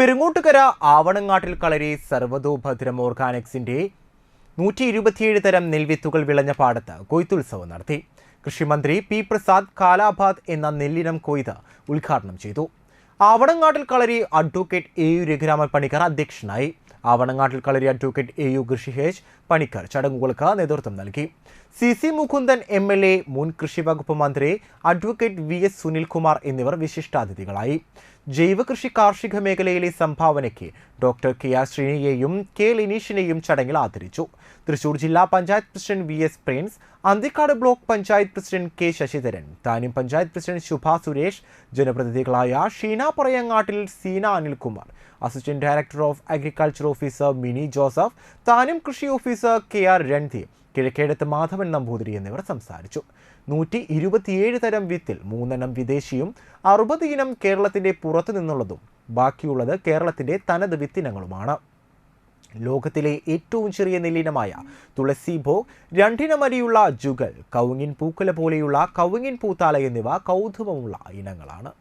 പെരുങ്ങോട്ടുകര ആവണങ്ങാട്ടിൽ കളരി സർവതോഭദ്രം ഓർഗാനിക്സിന്റെ 127 തരം നെൽവിത്തുകൾ വിളഞ്ഞ പാടത്ത് കൊയ്ത്തുത്സവം നടത്തി. കൃഷിമന്ത്രി പി പ്രസാദ് കാലാബാദ് എന്ന നെല്ലിനം കൊയ്ത് ഉദ്ഘാടനം ചെയ്തു. Avanangattil Kalari advocate A U Raghuraman Panicker അധ്യക്ഷനായി. Avanangattil Kalari advocate A U Rishikesh Panicker ചടങ്ങുകൾക്ക് നേതൃത്വം നൽകി. സി മുകുന്ദൻ MLA, മുൻ കൃഷി വകുപ്പ് മന്ത്രി അഡ്വക്കേറ്റ് VS സുനിൽകുമാർ എന്നിവർ വിശിഷ്ടാതിഥികളായി. ജൈവ കൃഷി കാർഷിക മേഖലയിലെ സംഭാവനയ്ക്ക് ഡോക്ടർ KR ശ്രീനിയെയും K ലിനീഷിനെയും ചടങ്ങിൽ ആദരിച്ചു. തൃശൂർ ജില്ലാ panchayat president VS Prince, Anthikad block panchayat president K Sasidharan, Thanyam panchayat president Shubha Suresh, ജനപ്രതിനിധികളായ Sheena Parayangattil, Seena Anilkumar, assistant director of agriculture officer Mini Joseph, Thanyam കൃഷി ഓഫീസർ KR രൺദീപ്, കിഴക്കേടത്ത് മാധവൻ നമ്പൂതിരി എന്നിവർ സംസാരിച്ചു. 127 തരം വിത്തിൽ 3 എണ്ണം വിദേശിയും 60 ഇനം കേരളത്തിന്റെ പുറത്തു നിന്നുള്ളതും ബാക്കിയുള്ളത് കേരളത്തിന്റെ തനത് വിത്തിനങ്ങളുമാണ്. ലോകത്തിലെ ഏറ്റവും ചെറിയ നെല്ലിനമായ തുളസി ഭോഗ്, 2 ഇനം അരിയുള്ള ജുഗൽ, കവുങ്ങിൻ പൂക്കുല പോലെയുള്ള കവുങ്ങിൻ പൂത്താല എന്നിവ കൗതുകമുള്ള ഇനങ്ങളാണ്.